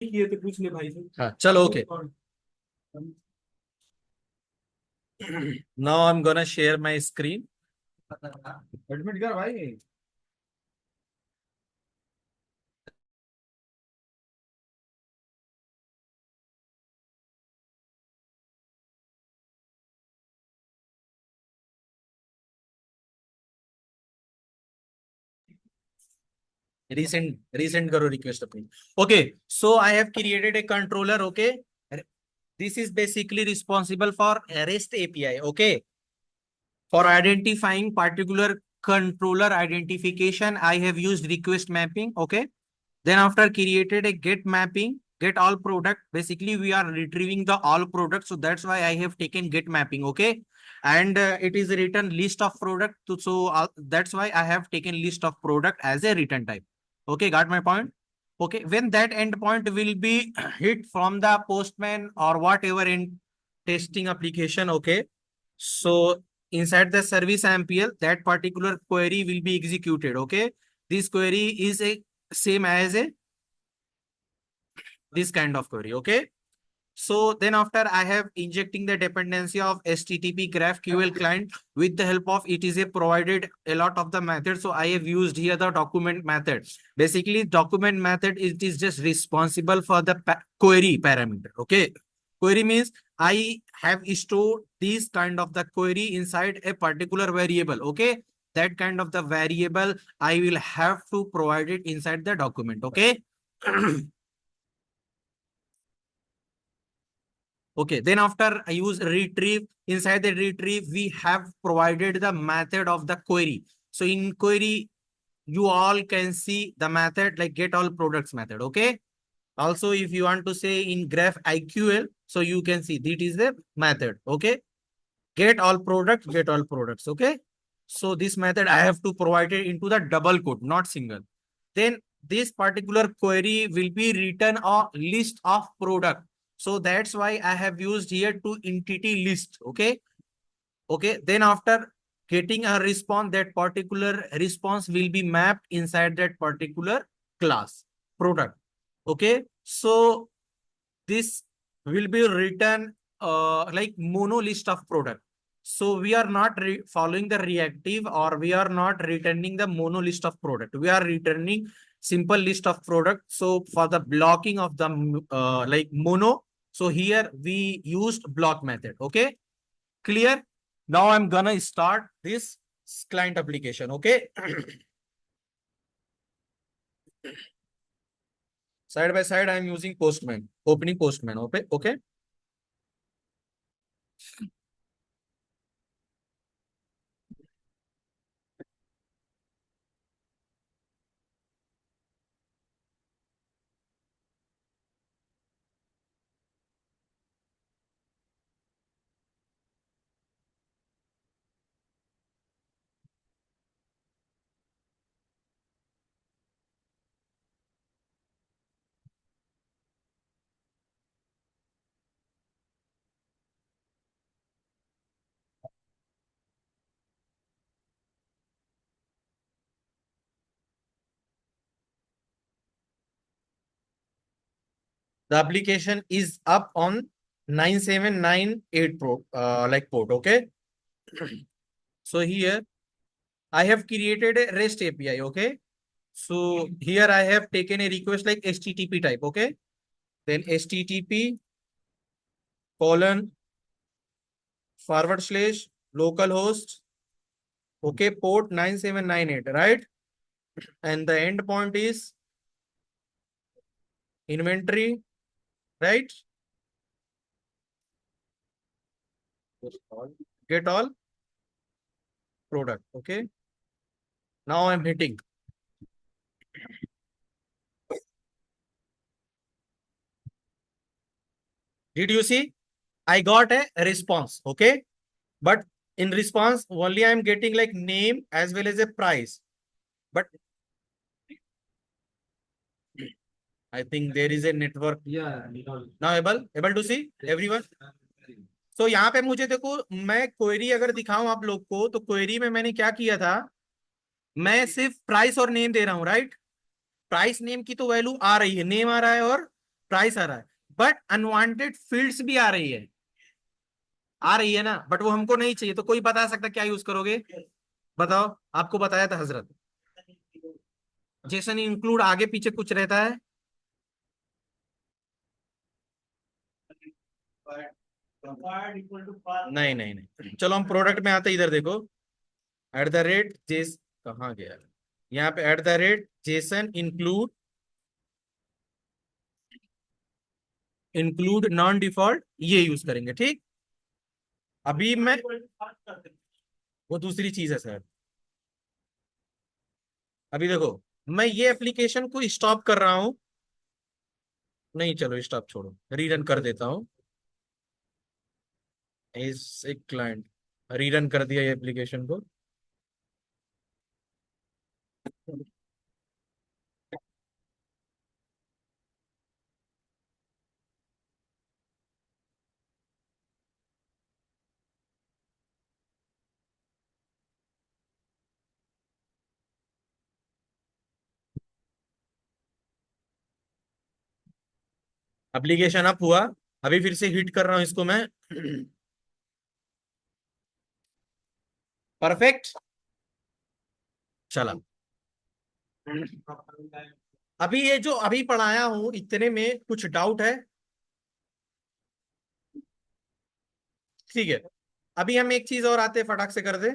किए थे, पूछ ले भाई से। हाँ चलो okay. Now I am gonna share my screen. Admit कर भाई। Resend करो रिक्वेस्ट अपनी. Okay. So I have created a controller. Okay. This is basically responsible for REST API. Okay. For identifying particular controller identification, I have used request mapping. Okay. Then after created a get mapping, get all product. Basically, we are retrieving the all product. So that's why I have taken get mapping. Okay. And it is written list of product. That's why I have taken list of product as a return type. Okay. Got my point? Okay. When that endpoint will be hit from the postman or whatever in testing application. Okay. So inside the service MPL, that particular query will be executed. Okay. This query is a same as a this kind of query. Okay. So then after I have injecting the dependency of HTTP GraphQL client with the help of it is a provided a lot of the method. So I have used here the document method. Basically document method is, it is just responsible for the query parameter. Okay. Query means I have stored this kind of the query inside a particular variable. Okay. That kind of the variable I will have to provide it inside the document. Okay. Okay, then after I use retrieve, inside the retrieve, we have provided the method of the query. So in query, you all can see the method like get all products method. Okay. Also, if you want to say in graph IQL, so you can see that is the method. Okay. Get all products. Okay. So this method I have to provide it into the double quote, not single. Then this particular query will be written a list of product. So that's why I have used here to entity list. Okay. Okay. Then after getting a response, that particular response will be mapped inside that particular class product. Okay. So this will be written like mono list of product. So we are not following the reactive or we are not returning the mono list of product. We are returning simple list of product. So for the blocking of the like mono, so here we used block method. Okay, clear? Now I'm gonna start this client application. Okay. Side by side, I'm using Postman, opening Postman. Okay. Okay. The application is up on 9798 like port. Okay. So here I have created a REST API. Okay. So here I have taken a request like HTTP type. Okay. Then HTTP colon forward slash localhost. Okay. Port 9798. Right. And the endpoint is inventory. Right. Get all product. Okay. Now I'm hitting. Did you see? I got a response. Okay. But in response, only I'm getting like name as well as a price. But I think there is a network. Yeah. Now able to see everyone. So यहाँ पे मुझे देखो, मैं query अगर दिखाऊं आप लोग को, तो क्वेरी में मैंने क्या किया था, मैं सिर्फ प्राइस और नेम दे रहा हूँ. राइट. प्राइस नेम की तो वैल्यू आ रही है, नेम आ रहा है और प्राइस आ रहा है, बट अनवांटेड फील्ड्स भी आ रही है ना, बट वो हमको नहीं चाहिए, तो कोई बता सकता क्या यूज करोगे? बताओ, आपको बताया था हजरत। जेसन इंक्लूड आगे पीछे कुछ रहता है? नहीं नहीं नहीं, चलो हम प्रोडक्ट में आते हैं, इधर देखो। एट द रेट जेस, कहाँ गया? यहाँ पे eight the rate Jason include non default, ये यूज करेंगे, ठीक। अभी मैं, वो दूसरी चीज है सर। अभी देखो, मैं ये एप्लीकेशन को स्टॉप कर रहा हूं। नहीं, चलो स्टॉप छोड़ो, रीरन कर देता हूं। इस एक क्लाइंट, रीरन कर दिया ये एप्लीकेशन को। एप्लीकेशन अप हुआ। अभी फिर से हिट कर रहा हूं इसको मैं। परफेक्ट, चला। अभी ये जो अभी पढ़ाया हूं, इतने में कुछ डाउट है? ठीक है। अभी हम एक चीज और आते हैं, फटाक से कर दे।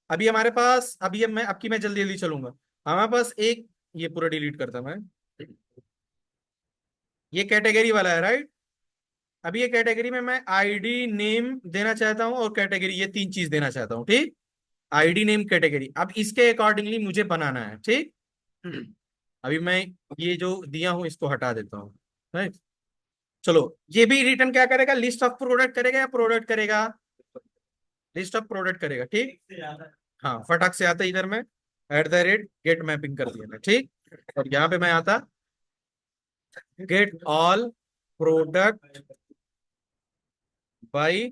अभी हमारे पास, अभी मैं आपकी, मैं जल्दी जल्दी चलूंगा। हमारे पास एक, ये पूरा डिलीट करता मैं। ये कैटेगरी वाला है, राइट? अभी ये कैटेगरी में मैं आईडी नेम देना चाहता हूँ और कैटेगरी, ये तीन चीज देना चाहता हूँ, ठीक। आईडी नेम कैटेगरी, अब इसके अकॉर्डिंगली मुझे बनाना है, ठीक। अभी मैं ये जो दिया हूं इसको हटा देता हूँ, राइट। चलो, ये भी रिटर्न क्या करेगा? लिस्ट ऑफ प्रोडक्ट करेगा या प्रोडक्ट करेगा? लिस्ट ऑफ प्रोडक्ट करेगा, ठीक। हाँ, फटाक से आता इधर में, at the rate get mapping कर दिया मैं, ठीक। और यहाँ पे मैं आता get all product by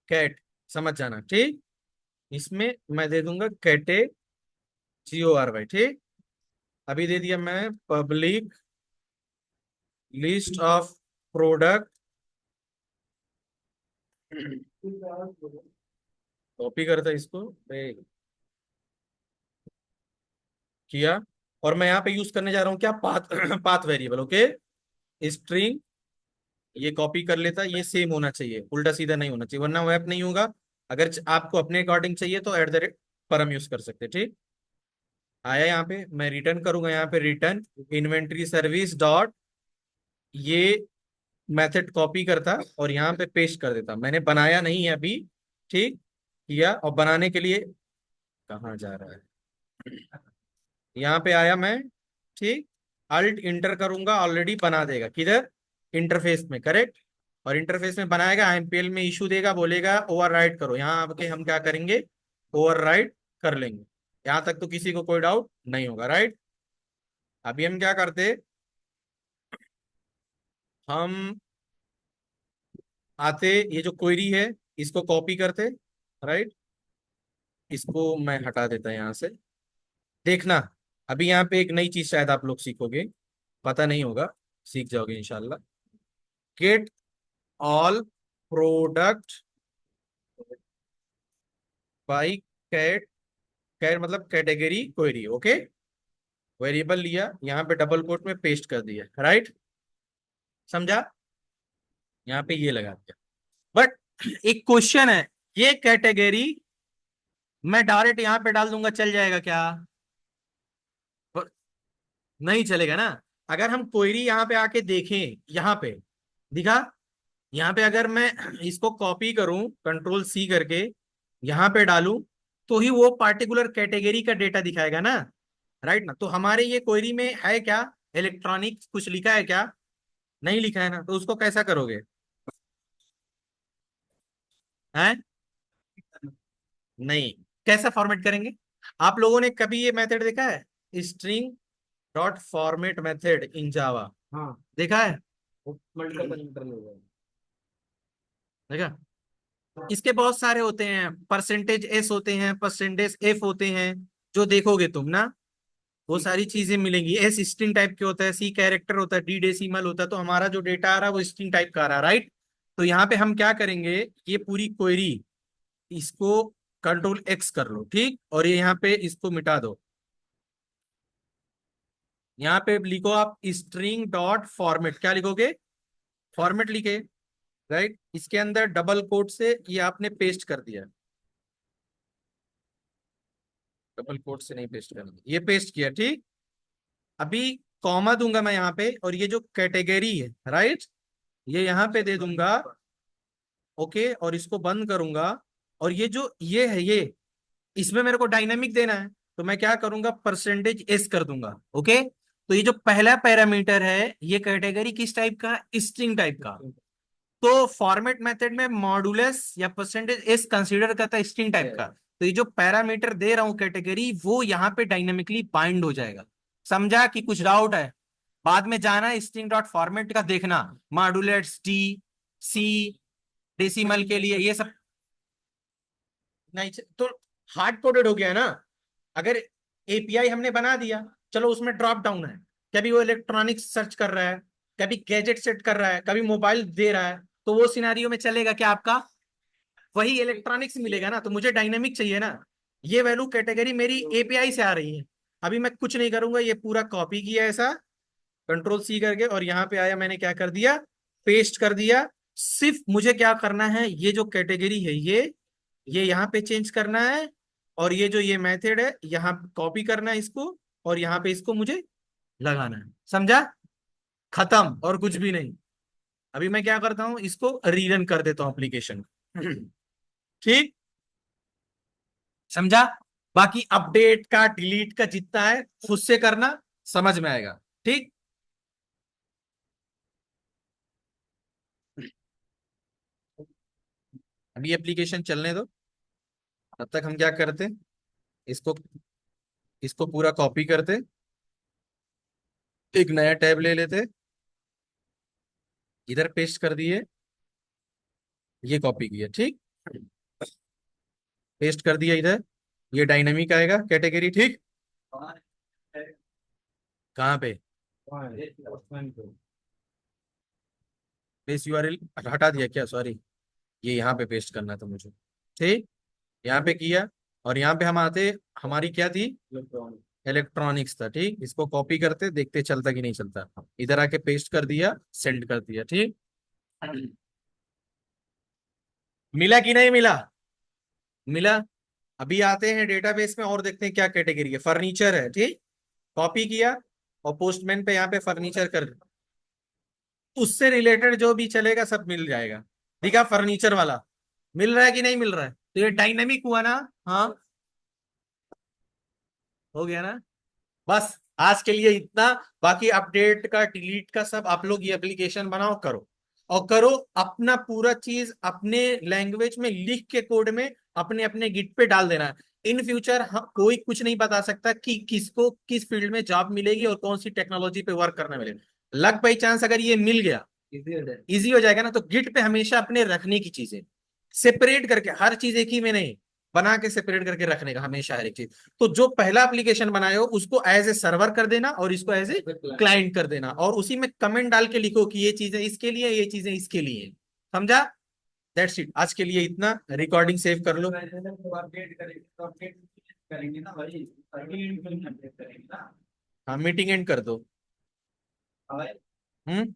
cat, समझ जाना, ठीक। इसमें मैं दे दूंगा कैटे GORY, ठीक। अभी दे दिया मैं public list of product, copy करता इसको, किया। और मैं यहाँ पे यूज करने जा रहा हूँ क्या? Path path variable, okay. String, ये कॉपी कर लेता, ये सेम होना चाहिए, उल्टा सीधा नहीं होना चाहिए, वरना वैप नहीं होगा। अगर आपको अपने अकॉर्डिंग चाहिए तो एट द रेट पर हम यूज कर सकते हैं, ठीक। आया यहाँ पे, मैं रिटर्न करूंगा, यहाँ पे रिटर्न इन्वेंट्री सर्विस डॉट, ये मेथड कॉपी करता और यहाँ पे पेस्ट कर देता। मैंने बनाया नहीं है अभी, ठीक। किया, और बनाने के लिए कहाँ जा रहा है? यहाँ पे आया मैं, ठीक। अल्ट इंटर करूंगा, ऑलरेडी बना देगा किधर? इंटरफेस में, करेक्ट। और इंटरफेस में बनाएगा, IMPL में इशू देगा, बोलेगा ओवरराइट करो। यहाँ आके हम क्या करेंगे? ओवरराइट कर लेंगे। यहाँ तक तो किसी को कोई डाउट नहीं होगा, राइट? अभी हम क्या करते, हम आते, ये जो क्वेरी है इसको कॉपी करते, राइट। इसको मैं हटा देता यहाँ से। देखना, अभी यहाँ पे एक नई चीज शायद आप लोग सीखोगे, पता नहीं होगा, सीख जाओगे इंशाल्लाह। Get all product by cat, cat मतलब कैटेगरी क्वेरी, ओके। वेरिएबल लिया, यहाँ पे डबल कोट में पेस्ट कर दिया, राइट। समझा? यहाँ पे ये लगा दिया। बट एक क्वेश्चन है, ये कैटेगरी मैं डायरेक्ट यहाँ पे डाल दूंगा, चल जाएगा क्या? ब- नहीं चलेगा ना। अगर हम क्वेरी यहाँ पे आके देखें, यहाँ पे दिखा, यहाँ पे अगर मैं इसको कॉपी करूं कंट्रोल C करके, यहाँ पे डालूं, तो ही वो पार्टिकुलर कैटेगरी का डेटा दिखाएगा ना, राइट ना। तो हमारे ये क्वेरी में है क्या? इलेक्ट्रॉनिक कुछ लिखा है क्या? नहीं लिखा है ना, तो उसको कैसा करोगे? हैं? नहीं, कैसा फॉर्मेट करेंगे? आप लोगों ने कभी ये मेथड देखा है, string dot format method in Java? हाँ, देखा है? मल्टीपल पैरामीटर लोग हैं। देखा? इसके बहुत सारे होते हैं, %s होते हैं, %f होते हैं, जो देखोगे तुम ना। वो सारी चीजें मिलेंगी। एस स्ट्रिंग टाइप के होता है, सी कैरेक्टर होता है, डी डेसिमल होता है। तो हमारा जो डेटा आ रहा है वो स्ट्रिंग टाइप का आ रहा है, राइट। तो यहाँ पे हम क्या करेंगे, ये पूरी क्वेरी इसको कंट्रोल एक्स कर लो, ठीक, और ये यहाँ पे इसको मिटा दो। यहाँ पे लिखो आप स्ट्रिंग डॉट फॉर्मेट, क्या लिखोगे, फॉर्मेट लिखे, राइट। इसके अंदर डबल कोट से ये आपने पेस्ट कर दिया, डबल कोट से नहीं पेस्ट करना, ये पेस्ट किया, ठीक। अभी कॉमा दूंगा मैं यहाँ पे, और ये जो कैटेगरी है, राइट, ये यहाँ पे दे दूंगा, ओके, और इसको बंद करूंगा। और ये जो ये है, ये इसमें मेरे को डायनेमिक देना है, तो मैं क्या करूंगा, परसेंटेज एस कर दूंगा, ओके। तो ये जो पहला पैरामीटर है ये कैटेगरी किस टाइप का, स्ट्रिंग टाइप का। तो फॉर्मेट मेथड में मॉडुलस या परसेंटेज एस कंसीडर करता है स्ट्रिंग टाइप का। तो ये जो पैरामीटर दे रहा हूं कैटेगरी, वो यहाँ पे डायनेमिकली बाइंड हो जाएगा। समझा कि कुछ डाउट है? बाद में जाना स्ट्रिंग डॉट फॉर्मेट का देखना, मॉडुलेट्स डी सी डेसिमल के लिए ये सब नहीं। तो हार्ड कोडेड हो गया ना। अगर एपीआई हमने बना दिया, चलो उसमें ड्रॉप डाउन है, कभी वो इलेक्ट्रॉनिक्स सर्च कर रहा है, कभी गैजेट सेट कर रहा है, कभी मोबाइल दे रहा है, तो वो सिनारियो में चलेगा क्या आपका, वही इलेक्ट्रॉनिक्स मिलेगा ना। तो मुझे डायनेमिक चाहिए ना। ये वैल्यू कैटेगरी मेरी एपीआई से आ रही है। अभी मैं कुछ नहीं करूंगा, ये पूरा कॉपी किया ऐसा, कंट्रोल सी करके, और यहाँ पे आया, मैंने क्या कर दिया, पेस्ट कर दिया। सिर्फ मुझे क्या करना है, ये जो कैटेगरी है ये यहाँ पे चेंज करना है, और ये जो ये मेथड है यहाँ कॉपी करना है इसको, और यहाँ पे इसको मुझे लगाना है। समझा? खत्म, और कुछ भी नहीं। अभी मैं क्या करता हूं, इसको रीरन कर देता हूं एप्लीकेशन। ठीक, समझा? बाकी अपडेट का डिलीट का जितना है खुद से करना, समझ में आएगा, ठीक। अभी एप्लीकेशन चलने दो, तब तक हम क्या करते, इसको इसको पूरा कॉपी करते, एक नया टैब ले लेते, इधर पेस्ट कर दिए, ये कॉपी किया, ठीक, पेस्ट कर दिया इधर, ये डायनामिक आएगा कैटेगरी, ठीक। कहाँ पे, पेस्ट यूआरएल हटा दिया क्या, सॉरी, ये यहाँ पे पेस्ट करना था मुझे, ठीक। यहाँ पे किया, और यहाँ पे हम आते, हमारी क्या थी, इलेक्ट्रॉनिक्स था, ठीक। इसको कॉपी करते, देखते चलता कि नहीं चलता, इधर आके पेस्ट कर दिया, सेंड कर दिया, ठीक। मिला कि नहीं मिला? मिला। अभी आते हैं डेटाबेस में और देखते हैं क्या कैटेगरी है, फर्नीचर है, ठीक। कॉपी किया, और पोस्टमैन पे यहाँ पे फर्नीचर कर, उससे रिलेटेड जो भी चलेगा सब मिल जाएगा। दिखा फर्नीचर वाला, मिल रहा है कि नहीं मिल रहा है? तो ये डायनेमिक हुआ ना। हाँ, हो गया ना। बस आज के लिए इतना। बाकी अपडेट का डिलीट का सब आप लोग ये एप्लीकेशन बनाओ, करो, और करो अपना पूरा चीज अपने लैंग्वेज में लिख के कोड में अपने अपने गिट पे डाल देना। इन फ्यूचर कोई कुछ नहीं बता सकता कि किसको किस फील्ड में जॉब मिलेगी और कौन सी टेक्नोलॉजी पे वर्क करना मिलेगा। लक बाई चांस अगर ये मिल गया, इजी हो जाएगा ना। तो गिट पे हमेशा अपने रखने की चीजें सेपरेट करके, हर चीज एक ही में नहीं, बना के सेपरेट करके रखने का हमेशा हर एक चीज। तो जो पहला एप्लीकेशन बनाए हो उसको एज ए सर्वर कर देना, और इसको एज ए क्लाइंट कर देना, और उसी में कमेंट डाल के लिखो कि ये चीजें इसके लिए, ये चीजें इसके लिए। समझा? दैट्स इट, आज के लिए इतना। रिकॉर्डिंग सेव कर लो। करेंगे ना भाई, करेंगे ना। हाँ, मीटिंग एंड कर दो। हाँ भाई। हम्म।